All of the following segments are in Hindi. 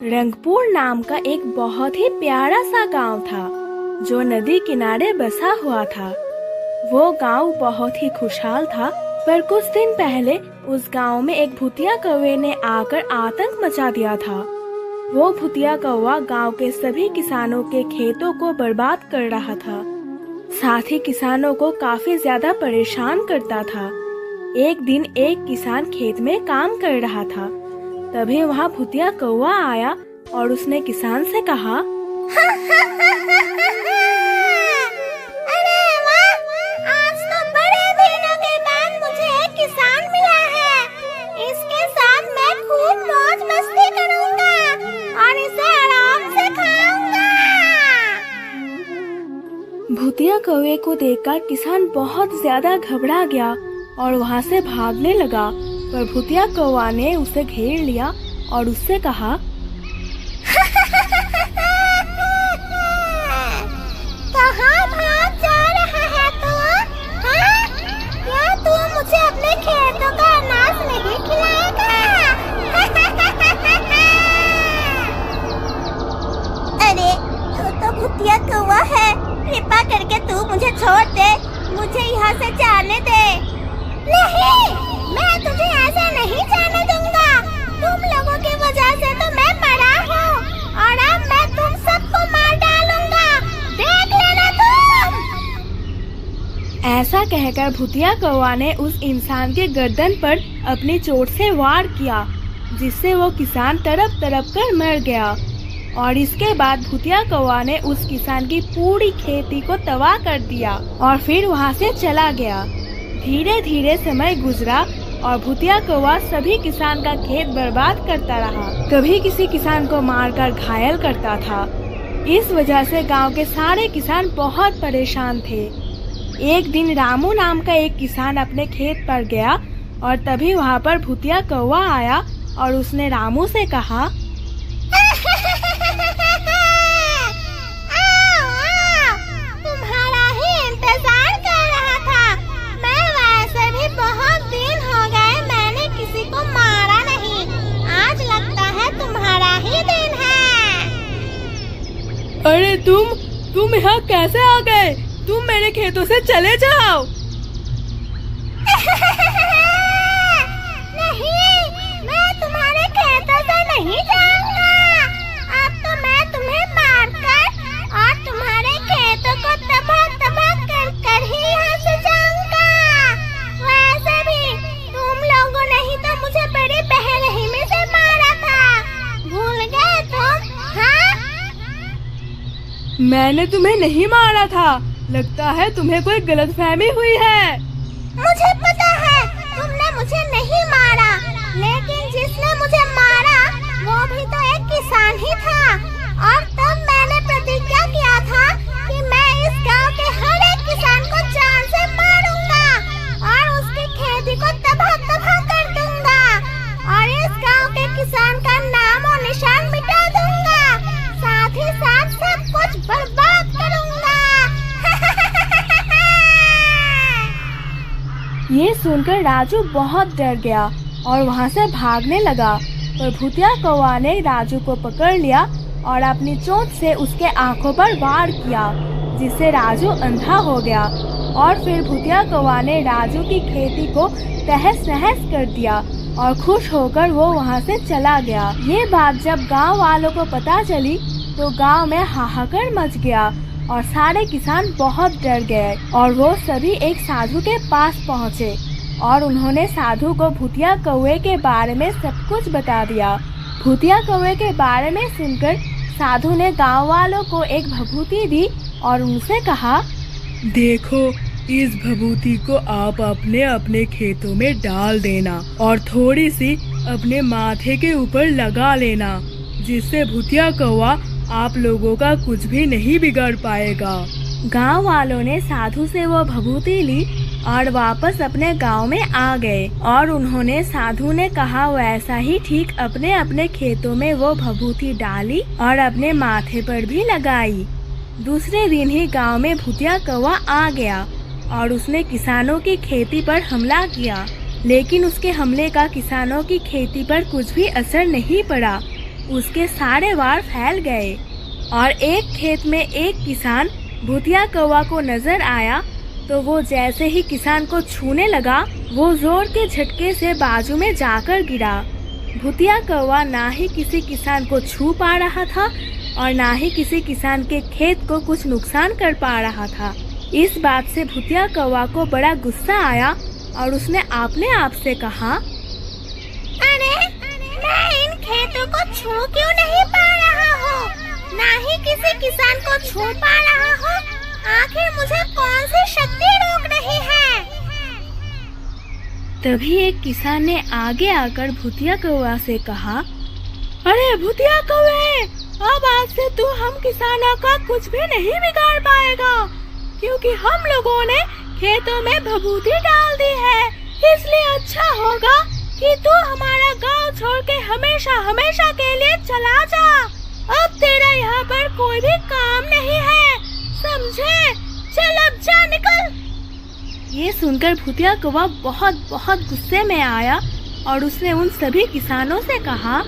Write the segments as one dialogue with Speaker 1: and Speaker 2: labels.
Speaker 1: रंगपुर नाम का एक बहुत ही प्यारा सा गांव था जो नदी किनारे बसा हुआ था। वो गांव बहुत ही खुशहाल था, पर कुछ दिन पहले उस गांव में एक भूतिया कौवे ने आकर आतंक मचा दिया था। वो भूतिया कौवा गांव के सभी किसानों के खेतों को बर्बाद कर रहा था, साथ ही किसानों को काफी ज्यादा परेशान करता था। एक दिन एक किसान खेत में काम कर रहा था, तभी वहाँ भूतिया कौवा आया और उसने किसान से कहा,
Speaker 2: अरे वाह, आज तो बड़े दिनों के बाद मुझे एक किसान मिला है। इसके साथ मैं खूब मौज मस्ती करूंगा और इसे आराम से खाऊंगा।
Speaker 1: भूतिया कौवे को देखकर किसान बहुत ज्यादा घबरा गया और वहाँ से भागने लगा, पर भूतिया कौवा ने उसे घेर लिया और उससे कहा,
Speaker 2: कहाँ भाग जा रहा है तू? हाँ? क्या तू मुझे अपने खेतों का अनाज नहीं खिलाएगा? अरे तू तो भूतिया कौवा है, कृपा करके तू मुझे छोड़ दे, मुझे यहाँ से जाने दे। नहीं, मैं तुझे ऐसे नहीं जाने दूंगा। तुम लोगों की वजह से तो मैं मरा हूँ और अब मैं तुम सबको मार डालूंगा। देख लेना तुम।
Speaker 1: ऐसा कहकर भूतिया कौवा ने उस इंसान के गर्दन पर अपनी चोट से वार किया, जिससे वो किसान तड़प तड़प कर मर गया। और इसके बाद भूतिया कौवा ने उस किसान की पूरी खेती को तबाह कर दिया और फिर वहाँ से चला गया। धीरे धीरे समय गुजरा और भूतिया कौवा सभी किसान का खेत बर्बाद करता रहा। कभी किसी किसान को मारकर घायल करता था। इस वजह से गांव के सारे किसान बहुत परेशान थे। एक दिन रामू नाम का एक किसान अपने खेत पर गया और तभी वहां पर भूतिया कौवा आया और उसने रामू से कहा,
Speaker 2: तुम्हारा ही इंतजार कर रहा था। मैं वैसे भी बहुत दिन हो गए मैंने किसी को मारा नहीं। आज लगता है तुम्हारा ही दिन है।
Speaker 1: अरे तुम यहाँ कैसे आ गए? तुम मेरे खेतों से चले जाओ।
Speaker 2: नहीं, मैं तुम्हारे खेतों से नहीं जाऊंगा। अब तो मैं तुम्हें मारकर और तुम्हारे खेतों को तबाह कर ही यहाँ से जाऊंगा। वैसे भी तुम लोगों ने ही तो मुझे बड़ी बेरहमी से मारा था, भूल गए तुम? हाँ?
Speaker 1: मैंने तुम्हें नहीं मारा था, लगता है तुम्हें कोई गलतफहमी हुई है।
Speaker 2: मुझे पता है तुमने मुझे नहीं मारा, लेकिन जिसने मुझे मारा वो भी तो एक किसान ही था। और तब मैंने प्रतिज्ञा किया था कि मैं इस गांव के हर एक किसान को जान से मारूंगा और उसकी खेती को तबाह कर दूंगा और इस गांव के किसान का नाम और निशान मिटा दूंगा, साथ ही साथ सब कुछ बर्बाद करूंगा।
Speaker 1: ये सुनकर राजू बहुत डर गया और वहाँ से भागने लगा, पर भूतिया कौवा ने राजू को पकड़ लिया और अपनी चोट से उसके आंखों पर वार किया, जिससे राजू अंधा हो गया। और फिर भूतिया कौवा ने राजू की खेती को तहस नहस कर दिया और खुश होकर वो वहाँ से चला गया। ये बात जब गांव वालों को पता चली तो गांव में हाहाकार मच गया और सारे किसान बहुत डर गए और वो सभी एक साधु के पास पहुँचे और उन्होंने साधु को भूतिया कौवे के बारे में सब कुछ बता दिया। भूतिया कौवे के बारे में सुनकर साधु ने गांव वालों को एक भभूति दी और उनसे कहा,
Speaker 3: देखो, इस भभूति को आप अपने अपने खेतों में डाल देना और थोड़ी सी अपने माथे के ऊपर लगा लेना, जिससे भूतिया कौवा आप लोगों का कुछ भी नहीं बिगाड़ पाएगा।
Speaker 1: गांव वालों ने साधु से वो भभूति ली और वापस अपने गांव में आ गए और उन्होंने साधु ने कहा वैसा ही ठीक अपने अपने खेतों में वो भभूति डाली और अपने माथे पर भी लगाई। दूसरे दिन ही गांव में भूतिया कौवा आ गया और उसने किसानों की खेती पर हमला किया, लेकिन उसके हमले का किसानों की खेती पर कुछ भी असर नहीं पड़ा। उसके सारे वार फैल गए। और एक खेत में एक किसान भूतिया कौवा को नजर आया तो वो जैसे ही किसान को छूने लगा वो जोर के झटके से बाजू में जाकर गिरा। भूतिया कौवा ना ही किसी किसान को छू पा रहा था और ना ही किसी किसान के खेत को कुछ नुकसान कर पा रहा था। इस बात से भूतिया कौवा को बड़ा गुस्सा आया और उसने अपने आप से कहा,
Speaker 2: अरे मैं इन खेतों को छू क्यों नहीं पा रहा हूँ, ना ही किसी किसान को छू पा रहा हूँ। आखिर मुझे कौन सी शक्ति रोक रही है?
Speaker 1: तभी एक किसान ने आगे आकर भूतिया कौवा से कहा, अरे भूतिया कौवे, अब आज से तू हम किसानों का कुछ भी नहीं बिगाड़ पाएगा, क्योंकि हम लोगों ने खेतों में भभूति डाल दी है। इसलिए अच्छा होगा कि तू हमारा गांव छोड़ के हमेशा हमेशा के लिए चला जा। अब तेरा यहाँ पर कोई भी काम नहीं है, समझे? चल अब जा, निकल। ये सुनकर भूतिया कौवा बहुत बहुत गुस्से में आया और उसने उन सभी किसानों से कहा,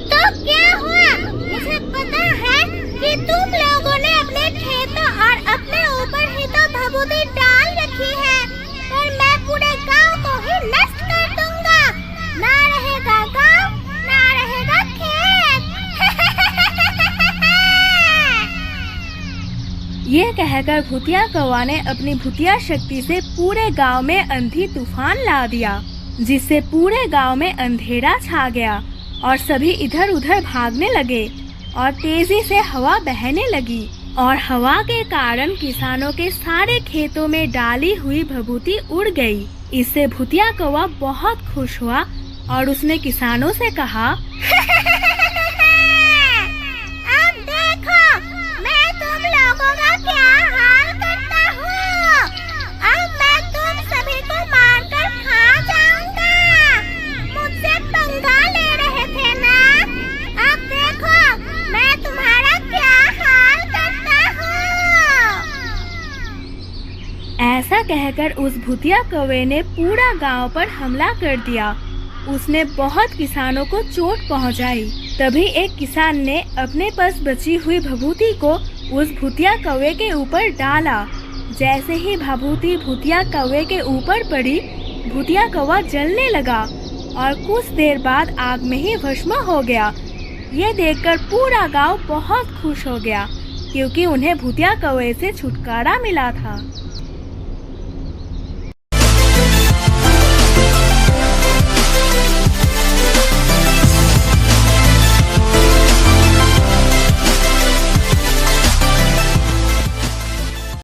Speaker 2: तो क्या हुआ? मुझे पता है कि तुम लोगों ने अपने खेतों और अपने ऊपर ही तो भभूति डाल रखी है, पर मैं पूरे गांव को ही नष्ट कर दूंगा। ना रहेगा गांव, ना रहेगा खेत।
Speaker 1: ये कहकर भूतिया कौवा ने अपनी भूतिया शक्ति से पूरे गांव में अंधी तूफान ला दिया, जिससे पूरे गांव में अंधेरा छा गया और सभी इधर उधर भागने लगे और तेजी से हवा बहने लगी और हवा के कारण किसानों के सारे खेतों में डाली हुई भभूति उड़ गई। इससे भूतिया कौवा बहुत खुश हुआ और उसने किसानों से कहा,
Speaker 2: अब देखो मैं तुम लोगों का क्या हाल करता हूँ। अब मैं तुम सभी को मारकर खा जाऊंगा। मुझसे पंगा ले रहे थे ना, अब देखो मैं तुम्हारा क्या हाल करता हूँ।
Speaker 1: ऐसा कहकर उस भूतिया कौवे ने पूरा गांव पर हमला कर दिया। उसने बहुत किसानों को चोट पहुंचाई। तभी एक किसान ने अपने पास बची हुई भभूति को उस भूतिया कौवे के ऊपर डाला। जैसे ही भभूति भूतिया कौवे के ऊपर पड़ी, भूतिया कौवा जलने लगा और कुछ देर बाद आग में ही भस्म हो गया। ये देखकर पूरा गांव बहुत खुश हो गया, क्योंकि उन्हें भूतिया कौवे से छुटकारा मिला था।